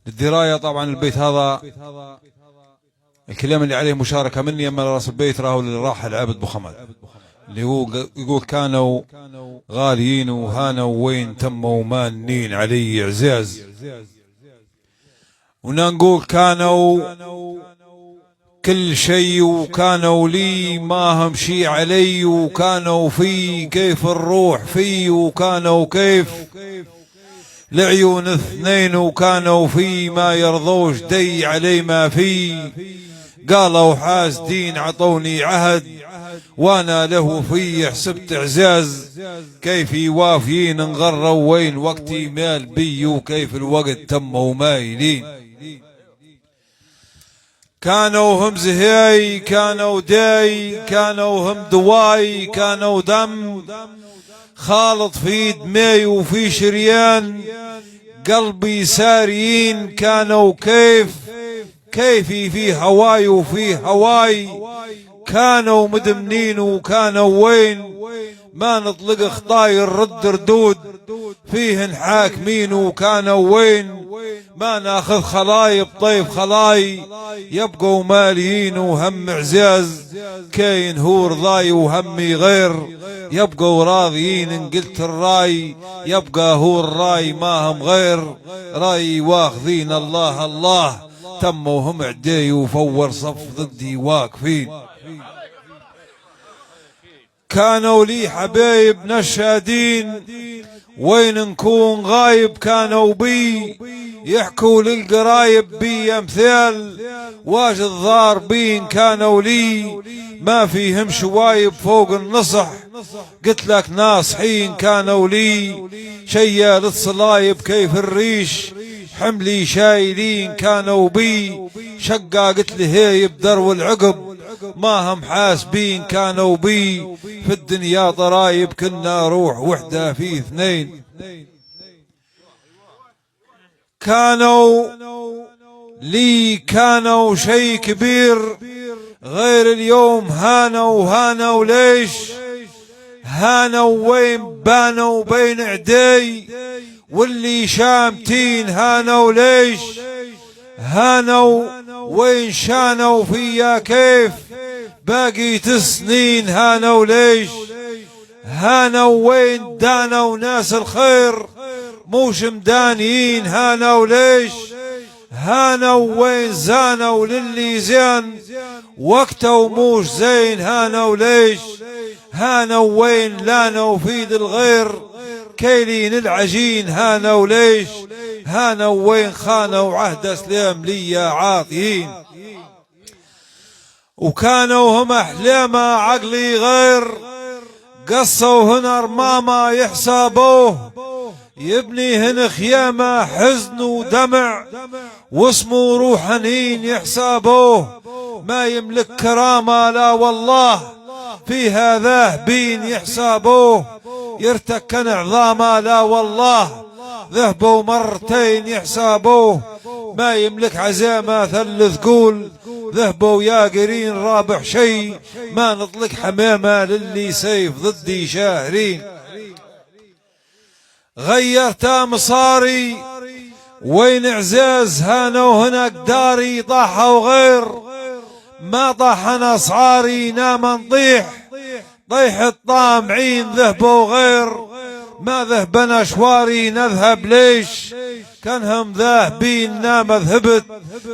للدراية طبعا البيت هذا الكلام اللي عليه مشاركة مني، أما راس البيت راهو للراحل عابد بو خمد، اللي هو يقول كانوا غاليين وهانوا وين تموا مانين علي عزاز، ونقول كانوا كل شيء وكانوا لي ما هم شي علي، وكانوا في كيف الروح في، وكانوا كيف العيون اثنين، وكانوا في ما يرضوش دي علي ما في، قالوا حاسدين عطوني عهد وانا له في حسبت اعزاز، كيف يوافيين انغروا وين وقتي مال بي، وكيف الوقت تموا مايلين. كانوا هم زهاي كانوا داي كانوا هم دواي، كانوا دم خالط في دمي وفي شريان قلبي ساريين، كانوا كيفي في هواي وفي هواي، كانوا مدمنين وكانوا وين ما نطلق خطاي الرد ردود فيهن حاكمين، وكانوا وين ما ناخذ خلاي بطيب خلاي، يبقوا ماليين وهم عزاز، كاين هو رضاي وهمي غير، يبقوا راضيين ان قلت الراي، يبقى هو الراي ما هم غير راي، واخذين الله الله تموا هم عدي وفور صف ضدي واقفين. كانوا لي حبايب نشادين وين نكون غايب، كانوا بي يحكوا للقرايب بي امثال واجد ضاربين، كانوا لي ما فيهم شوايب فوق النصح قلت لك ناصحين، كانوا لي شيال الصلايب كيف الريش حملي شايلين، كانوا بي شقا قلت له هيب درو العقب ما هم حاسبين، كانوا بي في الدنيا ضرايب كنا روح وحده في اثنين. كانوا لي كانوا شيء كبير غير اليوم هانوا ليش هانوا وين بانوا بين عدي، واللي شامتين هانوا ليش هانوا وين شانوا فيا كيف باقي سنين، هانوا ليش هانوا وين دانوا ناس الخير موش مدانيين، هانوا ليش هانوا وين زانوا للي زين وقتوا موش زين، هانوا ليش هانوا وين لانوا فيد الغير كيلين العجين، هانوا ليش هانوا وين خانوا عهد سلام لي عاطيين. وكانوا هم احلاما عقلي غير قصوا هنا رماما يحسابوه، يبني هنا خيامة حزن ودمع واسمه روح حنين يحسابوه، ما يملك كرامة لا والله في هذا بين يحسابوه، يرتكن عظامة لا والله ذهبوا مرتين يحسابوه، ما يملك عزامة ثلث قول ذهبوا يا قرين رابح شيء، ما نطلق حمامة للي سيف ضدي شاهرين. غيرت مصاري وين عزاز هانوا هنا قداري طاحوا غير ما طاحنا اسعاري نام نطيح طيح الطامعين ذهبوا غير ما ذهبنا شواري نذهب ليش كانهم ذاهبين نام ذهبت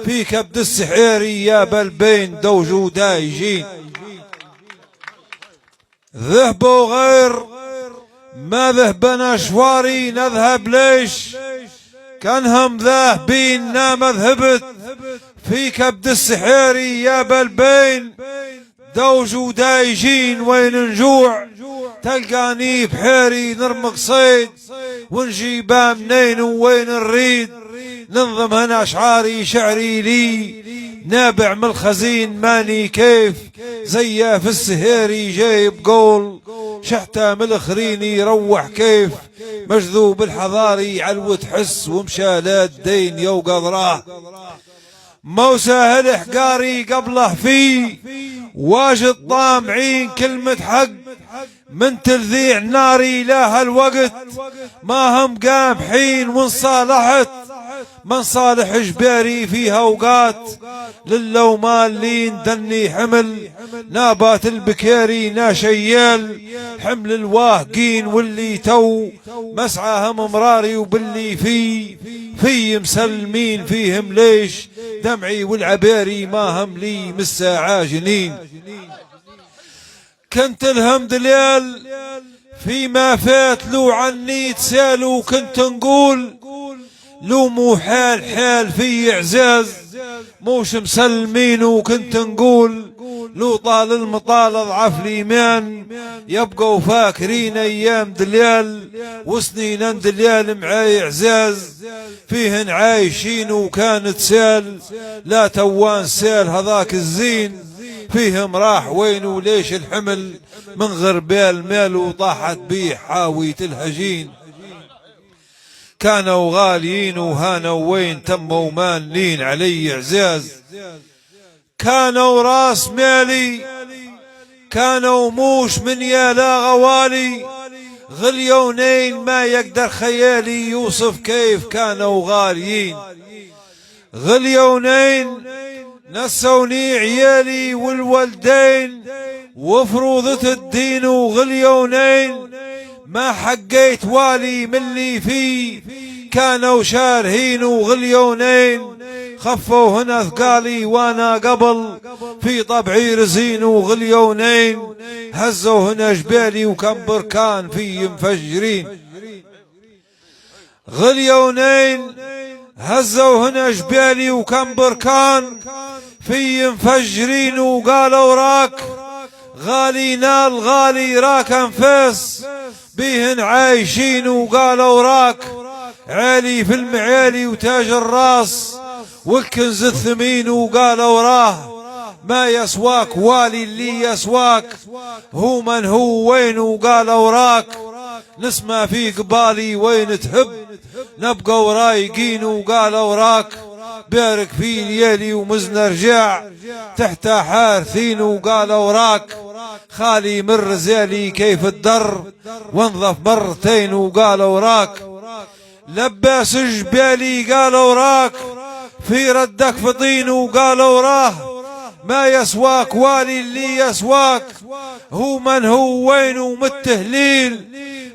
في كبد السحيري يا بلبين دوجو دايجين. ذهبوا غير ما ذهبنا شواري نذهب ليش كانهم ذاهبين نام ذهبت في كبد السحيري يا بلبين دوجو دايجين. وين نجوع تلقاني بحيري نرمق صيد ونجيبها منين وين نريد ننظم هنا اشعاري شعري لي نابع من الخزين ماني كيف زي في السهيري جايب قول شحته من الاخرين يروح كيف مجذوب الحضاري علو تحس ومشى لا الدين يوقى ضراه مو سهل حقاري قبله فيه واجد طامعين كلمة حق من تلذيع ناري لا هالوقت ما هم قام حين وانصالحت من صالح جباري فيها اوقات للومان لين دني حمل نابات البكيري ناشيال حمل الواهقين واللي تو مسعاهم مراري وباللي في مسلمين فيهم ليش دمعي والعبيري ما هم لي مسا عاجنين. كنت الهمد ليل فيما فات لو عني تسالوا كنت نقول لو مو حال في اعزاز موش مسلمين وكنت نقول لو طال المطال اضعف الايمان يبقوا فاكرين ايام دليال وسنين دليال معاي اعزاز فيهن عايشين وكانت سال لا توان سال هذاك الزين فيهم راح وين وليش الحمل من غربال ماله طاحت بيه حاوية الهجين. كانوا غاليين وهانوا وين تموا مانين علي اعزاز كانوا راس مالي كانوا موش من يالا غوالي غليونين ما يقدر خيالي يوصف كيف كانوا غاليين غليونين نسوني عيالي والولدين وفروضة الدين وغليونين ما حقيت والي من اللي فيه كانوا شارهين وغليونين خفوا هنا ثقالي وانا قبل في طبعي رزين وغليونين هزوا هنا جبالي وكم بركان في مفجرين غليونين هزوا هنا جبالي وكم بركان في مفجرين وقالوا راك غالي نال غالي راك انفاس بيهن عايشين وقالوا راك عالي في المعالي وتاج الراس والكنز الثمين وقالوا راه ما يسواك والي اللي يسواك هو من هو وين وقالوا راك نسمع في قبالي وين تهب نبقوا رايقين وقالوا راك بارك في ليالي ومزن رجاع تحت حارثين وقالوا راك خالي من رزالي كيف الدر وانظف مرتين وقالوا راك لباس جبالي قالوا راك في ردك فطين وقالوا راه ما يسواك والي اللي يسواك هو من هو وين ومتهليل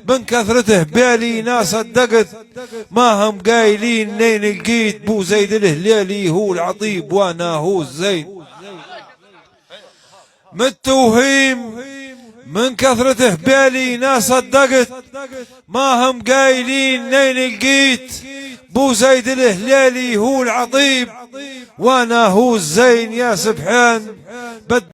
من كثرته بالي ناس صدقت ما هم قايلين نين لقيت بو زيد الهلالي هو العطيب وانا هو الزين متوهيم من كثرته بالي ناس صدقت ما هم قايلين نين لقيت بو زيد الهلالي هو العطيب وانا هو الزين يا سبحان